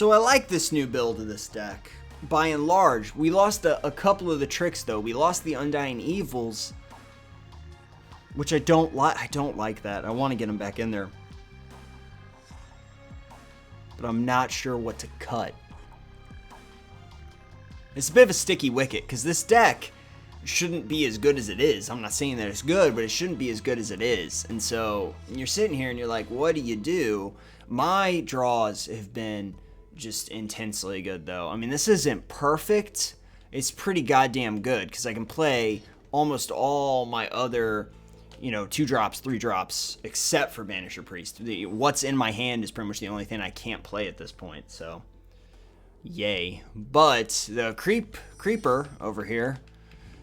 So I like this new build of this deck. By and large, we lost a couple of the tricks though. We lost the Undying Evils, which I don't like. I don't like that. I want to get them back in there, but I'm not sure what to cut. It's a bit of a sticky wicket because this deck shouldn't be as good as it is. I'm not saying that it's good, but it shouldn't be as good as it is. And so you're sitting here and you're like, what do you do? My draws have been just intensely good though. I mean, this isn't perfect. It's pretty goddamn good because I can play almost all my other, 2 drops, 3 drops, except for Banisher Priest. What's in my hand is pretty much the only thing I can't play at this point, so yay. But the creeper over here,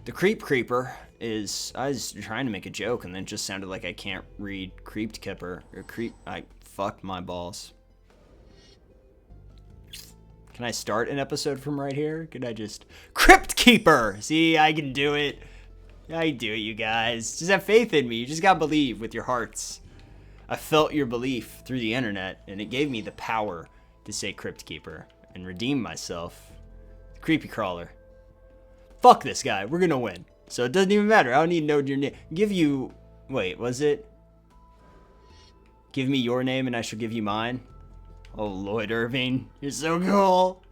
the creeper is, I was trying to make a joke and then it just sounded like I can't read creeped kipper or I fucked my balls. Can I start an episode from right here? Could I just Crypt Keeper? See, I can do it. I do it, you guys. Just have faith in me. You just gotta believe with your hearts. I felt your belief through the internet, and it gave me the power to say Crypt Keeper and redeem myself. Creepy Crawler. Fuck this guy. We're gonna win. So it doesn't even matter. I don't need to know your name. Wait, was it? Give me your name and I shall give you mine. Oh, Lloyd Irving, you're so cool.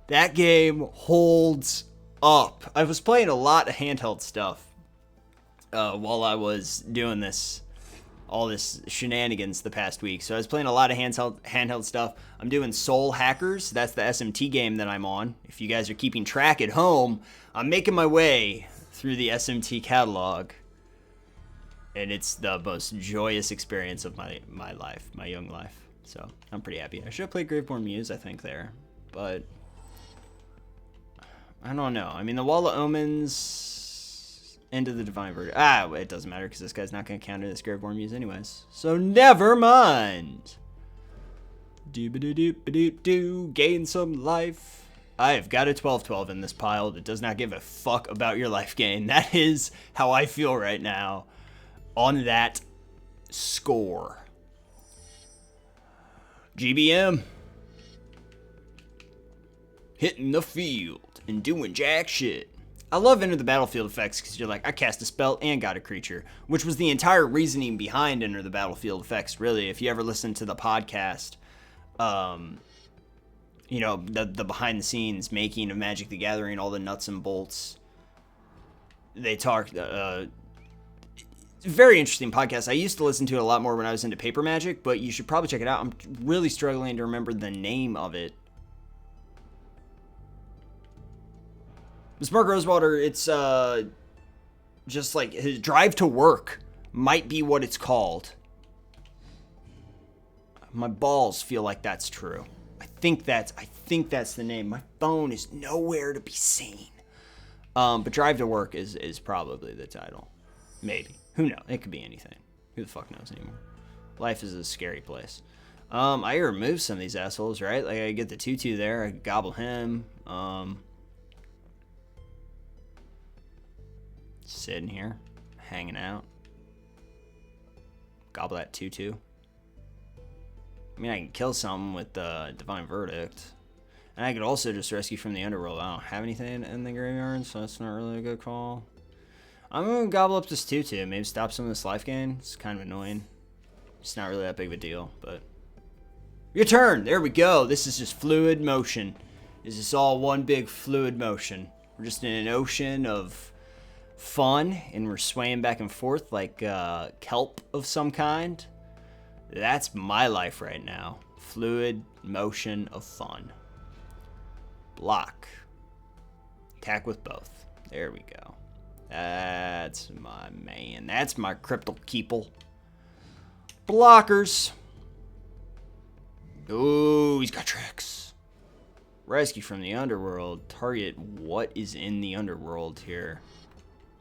That game holds up. I was playing a lot of handheld stuff while I was doing all this shenanigans the past week. So I was playing a lot of handheld stuff. I'm doing Soul Hackers. That's the SMT game that I'm on. If you guys are keeping track at home, I'm making my way through the SMT catalog. And it's the most joyous experience of my life, my young life. So I'm pretty happy. I should have played Graveborn Muse, I think, there. But I don't know. I mean, the Wall of Omens, End of the Divine Verdict. It doesn't matter because this guy's not going to counter this Graveborn Muse anyways. So never mind. Doo-ba-doo-doo-ba-doo-doo. Gain some life. I've got a 12-12 in this pile that does not give a fuck about your life gain. That is how I feel right now on that score. GBM. Hitting the field and doing jack shit. I love Enter the Battlefield effects because you're like, I cast a spell and got a creature, which was the entire reasoning behind Enter the Battlefield effects, really. If you ever listen to the podcast, the behind the scenes making of Magic the Gathering, all the nuts and bolts, they talk, very interesting podcast. I used to listen to it a lot more when I was into paper Magic, but you should probably check it out. I'm really struggling to remember the name of it. Miss Mark Rosewater, it's just like his Drive to Work might be what it's called. My balls feel like that's true. I think that's the name. My phone is nowhere to be seen. But Drive to Work is probably the title. Maybe. Who knows? It could be anything. Who the fuck knows anymore? Life is a scary place. I remove some of these assholes, right? Like I get the 2/2 there. I gobble him. Sitting here, hanging out. Gobble that 2/2. I mean, I can kill something with the Divine Verdict. And I could also just rescue from the Underworld. I don't have anything in the graveyard, so that's not really a good call. I'm going to gobble up this 2/2. Maybe stop some of this life gain. It's kind of annoying. It's not really that big of a deal, but... Your turn! There we go. This is just fluid motion. This is all one big fluid motion. We're just in an ocean of fun, and we're swaying back and forth like kelp of some kind. That's my life right now. Fluid motion of fun. Block. Attack with both. There we go. That's my man. That's my Cryptal Keeple. Blockers. Ooh, he's got tricks. Rescue from the Underworld. Target what is in the Underworld here.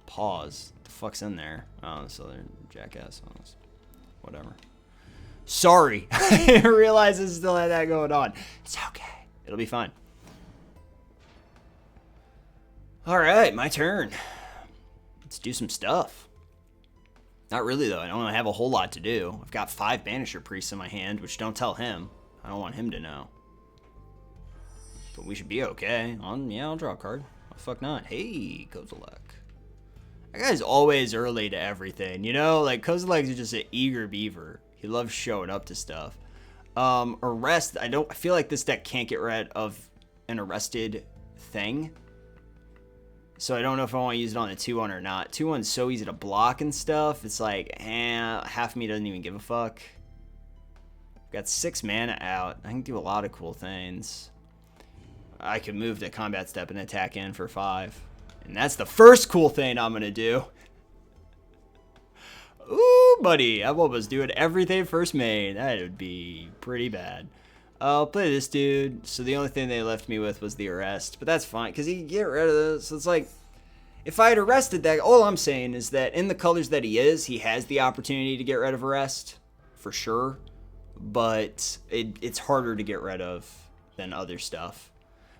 Pause. What the fuck's in there? Oh, this other jackass. Whatever. Sorry. I didn't realize I still had that going on. It's okay. It'll be fine. Alright, my turn. Let's do some stuff. Not really, though. I don't have a whole lot to do. I've got 5 Banisher Priests in my hand, which don't tell him. I don't want him to know. But we should be okay. Yeah, I'll draw a card. Oh, fuck not. Hey, Kozilek. That guy's always early to everything, you know? Like, Kozilek is just an eager beaver. He loves showing up to stuff. Arrest. I feel like this deck can't get rid of an arrested thing. So I don't know if I want to use it on a 2-1 or not. 2-1's so easy to block and stuff. It's like, half of me doesn't even give a fuck. Got 6 mana out. I can do a lot of cool things. I could move the combat step and attack in for 5. And that's the first cool thing I'm going to do. Ooh, buddy. I was doing everything first main. That would be pretty bad. I'll play this dude. So the only thing they left me with was the arrest. But that's fine, because he can get rid of this. So it's like, if I had arrested that, all I'm saying is that in the colors that he has the opportunity to get rid of arrest. For sure. But it's harder to get rid of than other stuff.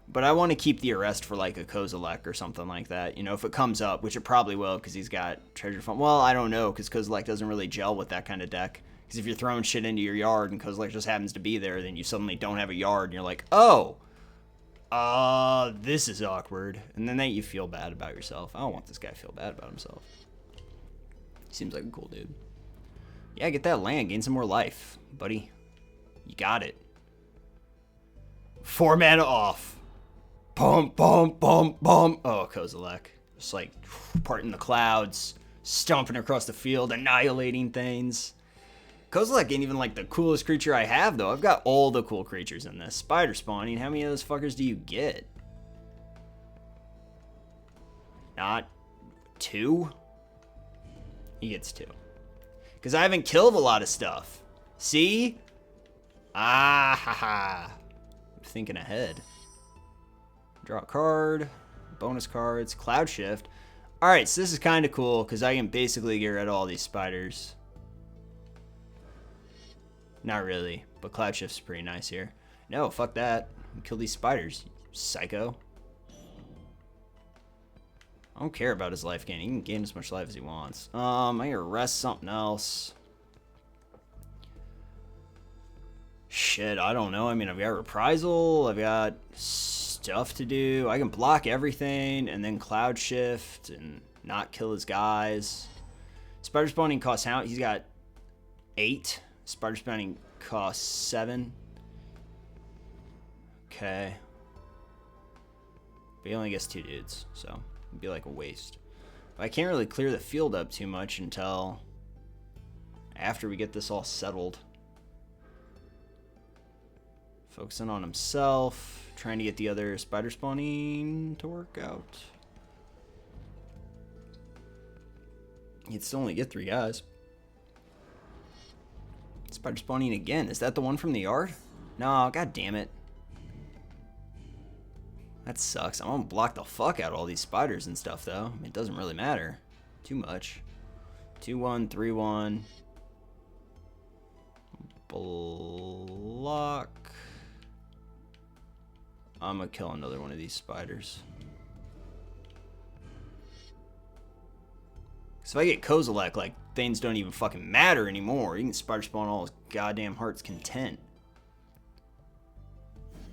But I want to keep the arrest for like a Kozilek or something like that. You know, if it comes up, which it probably will because he's got Treasure Fund. Well, I don't know because Kozilek doesn't really gel with that kind of deck. Because if you're throwing shit into your yard and Kozilek just happens to be there, then you suddenly don't have a yard and you're like, oh, this is awkward. And then you feel bad about yourself. I don't want this guy to feel bad about himself. He seems like a cool dude. Yeah, get that land. Gain some more life, buddy. You got it. 4 mana off. Bum, bum, bum, bum. Oh, Kozilek. Just like parting the clouds, stomping across the field, annihilating things. Kozilek ain't even like the coolest creature I have, though. I've got all the cool creatures in this. Spider spawning. How many of those fuckers do you get? Not 2? He gets 2. Because I haven't killed a lot of stuff. See? Ah, ha, ha. I'm thinking ahead. Draw a card. Bonus cards. Cloud Shift. Alright, so this is kind of cool because I can basically get rid of all these spiders. Not really, but Cloud Shift's pretty nice here. No, fuck that. Kill these spiders, psycho. I don't care about his life gain. He can gain as much life as he wants. I can arrest something else. Shit, I don't know. I mean, I've got Reprisal. I've got stuff to do. I can block everything and then Cloud Shift and not kill his guys. Spider spawning costs how? He's got 8. Spider spawning costs 7. Okay. But he only gets 2 dudes, so it'd be like a waste. But I can't really clear the field up too much until after we get this all settled. Focusing on himself, trying to get the other spider spawning to work out. He'd still only get 3 guys. Spider spawning again. Is that the one from the yard? No, god damn it. That sucks. I'm gonna block the fuck out of all these spiders and stuff though. I mean, it doesn't really matter too much. 2-1, 3-1. Block. I'm gonna kill another one of these spiders. So if I get Kozilek, like, things don't even fucking matter anymore. You can spider spawn all his goddamn heart's content.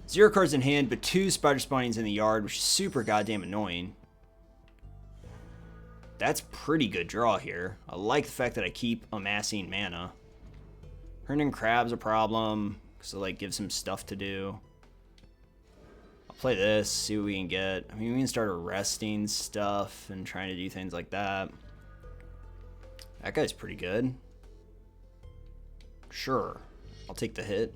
0 cards in hand, but 2 spider spawnings in the yard, which is super goddamn annoying. That's pretty good draw here. I like the fact that I keep amassing mana. Herndon Crab's a problem, because it like gives him stuff to do. I'll play this, see what we can get. I mean, we can start arresting stuff and trying to do things like that. That guy's pretty good. Sure, I'll take the hit.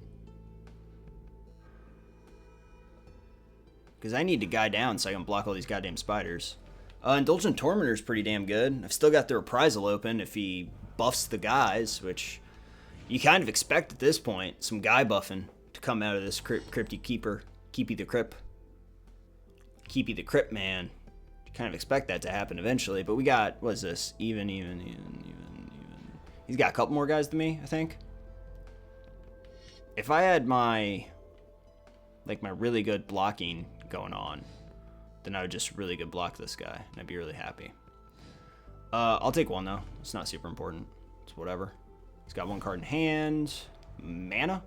Because I need to guy down so I can block all these goddamn spiders. Indulgent Tormentor's pretty damn good. I've still got the Reprisal open if he buffs the guys, which you kind of expect at this point. Some guy buffing to come out of this Crypty Keeper. Keepy the Crypt. Keepy the Crypt, man. You kind of expect that to happen eventually, but we got, what is this? Even. He's got a couple more guys than me, I think. If I had my really good blocking going on, then I would just really good block this guy, and I'd be really happy. I'll take 1, though. It's not super important. It's whatever. He's got 1 card in hand. Mana?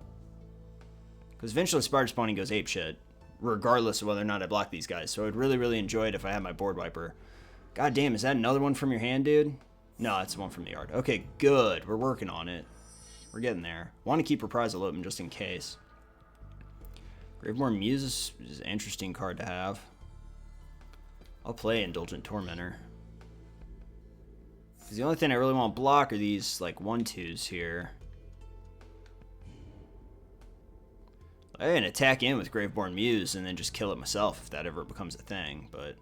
Because eventually spider spawning goes apeshit. regardless of whether or not I block these guys. So I'd really, really enjoy it if I had my board wiper. God damn, is that another one from your hand, dude? No, it's one from the yard. Okay, good. We're working on it. We're getting there. Want to keep Reprisal open just in case. Graveborn Muse is an interesting card to have. I'll play Indulgent Tormentor. Because the only thing I really want to block are these, like, 1/2s here. I can attack in with Graveborn Muse and then just kill it myself if that ever becomes a thing, but...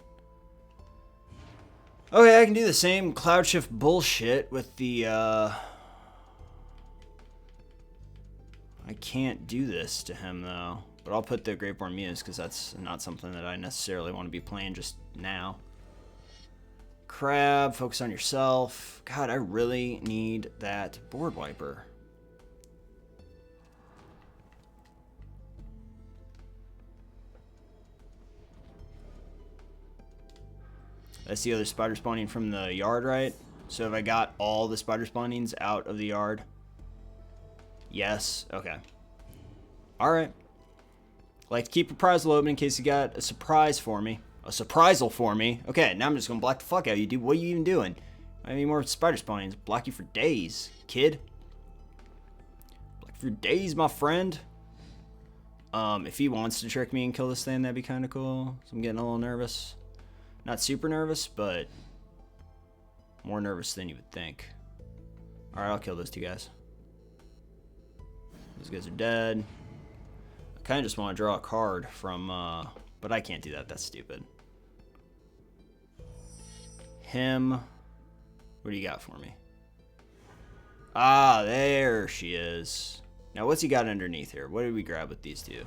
Okay, I can do the same Cloud Shift bullshit with the, I can't do this to him, though. But I'll put the Graveborn Muse, because that's not something that I necessarily want to be playing just now. Crab, focus on yourself. God, I really need that board wiper. That's the other spider spawning from the yard, right? So have I got all the spider spawnings out of the yard? Yes. Okay. Alright. Like to keep Reprisal open in case you got a surprise for me. A surprisal for me. Okay, now I'm just gonna block the fuck out of you, dude. What are you even doing? I need more spider spawnings. Block you for days, kid. Block you for days, my friend. If he wants to trick me and kill this thing, that'd be kind of cool. So I'm getting a little nervous. Not super nervous, but more nervous than you would think. Alright, I'll kill those two guys. Those guys are dead. I kind of just want to draw a card from, but I can't do that. That's stupid. Him. What do you got for me? Ah, there she is. Now, what's he got underneath here? What did we grab with these two?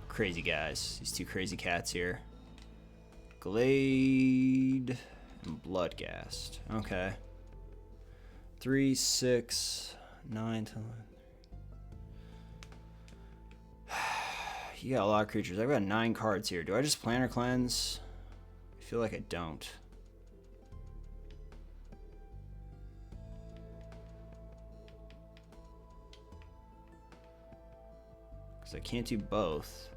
Crazy guys. These two crazy cats here. Glade and Bloodghast. Okay. 3, 6, 9, 10. You got a lot of creatures. I've got 9 cards here. Do I just Planar Cleanse? I feel like I don't. Because I can't do both.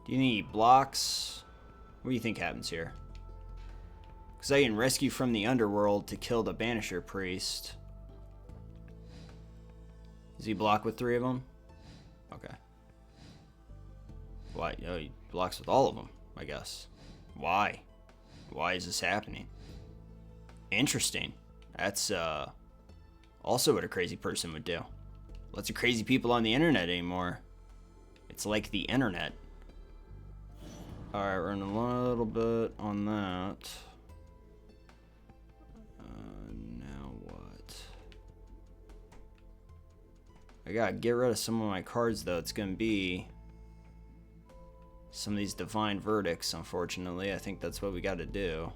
Do you think he blocks? What do you think happens here? Because I can rescue from the underworld to kill the Banisher Priest. Does he block with 3 of them? Okay. Why? Oh, he blocks with all of them, I guess. Why? Why is this happening? Interesting. That's also what a crazy person would do. Lots of crazy people on the internet anymore. It's like the internet. Alright, running a little bit on that. Now what? I gotta get rid of some of my cards, though. It's gonna be some of these Divine Verdicts, unfortunately. I think that's what we gotta do.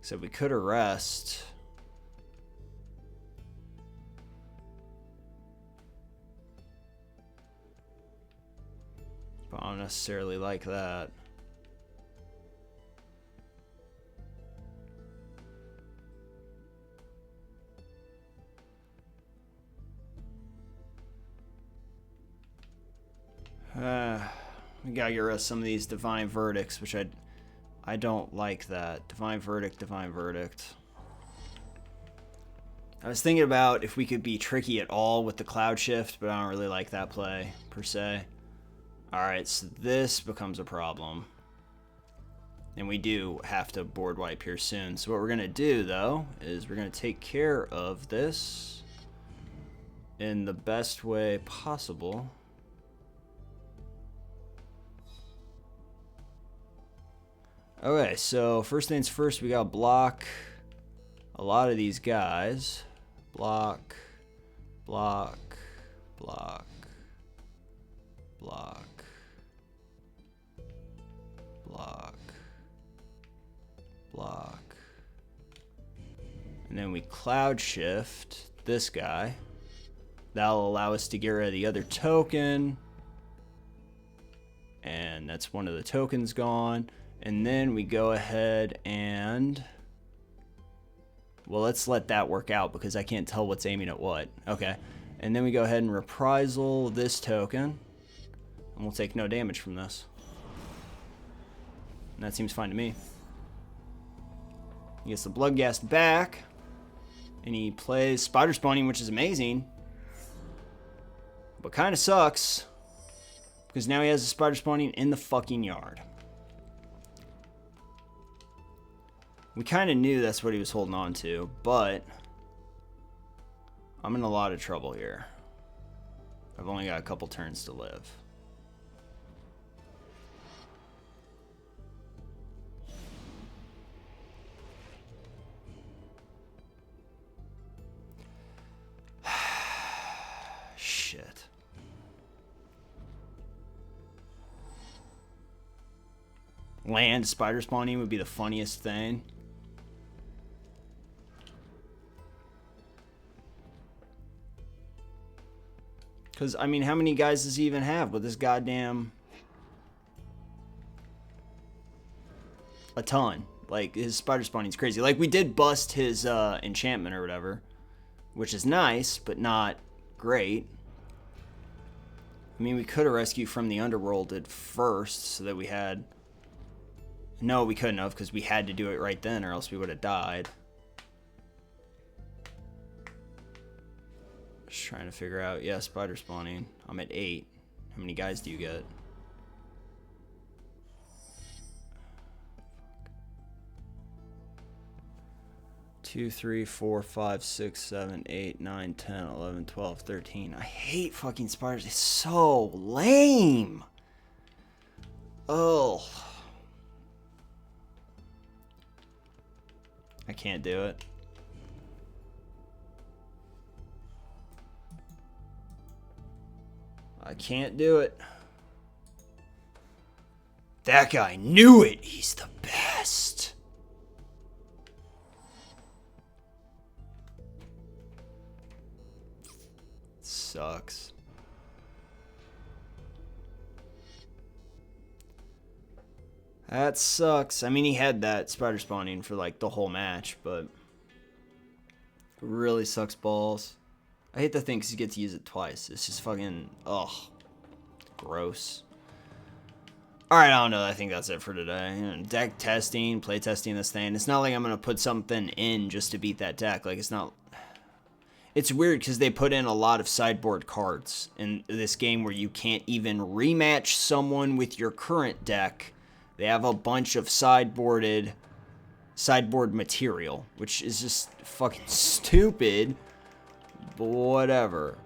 So we could arrest. But I don't necessarily like that. We gotta get rid of some of these Divine Verdicts, which I don't like that. Divine Verdict, Divine Verdict. I was thinking about if we could be tricky at all with the Cloud Shift, but I don't really like that play, per se. Alright, so this becomes a problem. And we do have to board wipe here soon. So what we're going to do, though, is we're going to take care of this in the best way possible. Okay, so first things first, we got to block a lot of these guys. Block, block, block, block, block, block. And then we Cloud Shift this guy. That'll allow us to get rid of the other token. And that's one of the tokens gone. And then we go ahead and Well, let's let that work out because I can't tell what's aiming at what. Okay. And then we go ahead and reprisal this token. And we'll take no damage from this. And that seems fine to me. He gets the Bloodghast back. And he plays Spider Spawning, which is amazing. But kind of sucks. Because now he has a Spider Spawning in the fucking yard. We kind of knew that's what he was holding on to, but I'm in a lot of trouble here. I've only got a couple turns to live. Shit. Land spider spawning would be the funniest thing. Because, I mean, how many guys does he even have with this goddamn... A ton. Like, his spider spawning's crazy. Like, we did bust his enchantment or whatever. Which is nice, but not great. I mean, we could have rescued from the underworld at first, so that we had... No, we couldn't have, because we had to do it right then, or else we would have died. Just trying to figure out, yeah, spider spawning. I'm at 8. How many guys do you get? Two, 3, 4, 5, 6, 7, 8, 9, 10, 11, 12, 13. I hate fucking spiders. It's so lame. Oh. I can't do it. I can't do it. That guy knew it. He's the best. Sucks. That sucks. I mean, he had that spider spawning for like the whole match, but it really sucks balls. I hate the thing because you get to use it twice. It's just fucking, ugh, gross. Alright, I don't know. I think that's it for today. You know, deck testing, play testing this thing. It's not like I'm going to put something in just to beat that deck. Like, it's not... It's weird because they put in a lot of sideboard cards in this game where you can't even rematch someone with your current deck. They have a bunch of sideboard material, which is just fucking stupid. But whatever.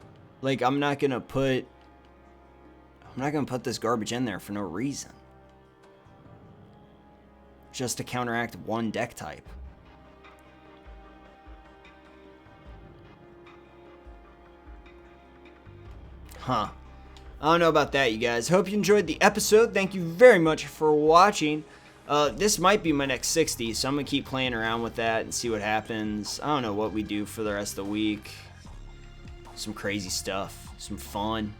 Like, I'm not gonna put this garbage in there for no reason. Just to counteract one deck type. Huh. I don't know about that, you guys. Hope you enjoyed the episode. Thank you very much for watching. This might be my next 60, so I'm going to keep playing around with that and see what happens. I don't know what we do for the rest of the week. Some crazy stuff. Some fun.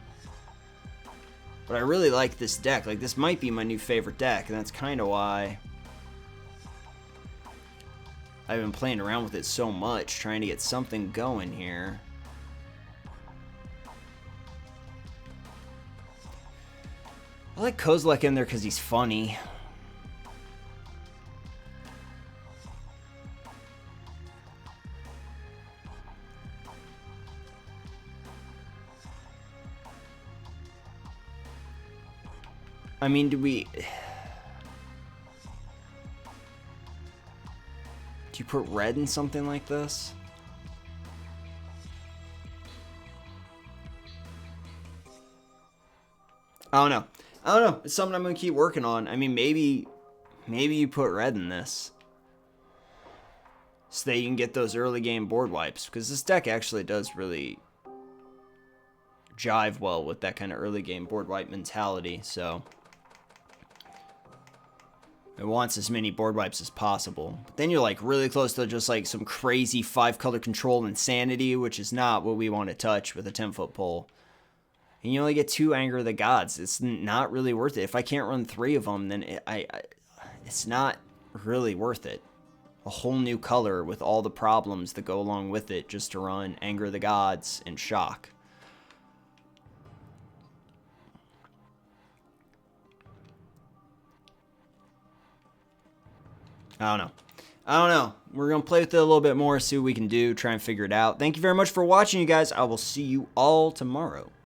But I really like this deck. Like, this might be my new favorite deck, and that's kind of why I've been playing around with it so much, trying to get something going here. I like Kozilek in there because he's funny. I mean, do you put red in something like this? I don't know. It's something I'm going to keep working on. I mean, maybe you put red in this. So that you can get those early game board wipes. Because this deck actually does really jive well with that kind of early game board wipe mentality. So it wants as many board wipes as possible. But then you're like really close to just like some crazy 5-color control insanity, which is not what we want to touch with a 10-foot pole. And you only get 2 Anger of the Gods. It's not really worth it. If I can't run 3 of them, then it's not really worth it. a whole new color with all the problems that go along with it just to run Anger the Gods and Shock. I don't know. We're going to play with it a little bit more, see what we can do, try and figure it out. Thank you very much for watching, you guys. I will see you all tomorrow.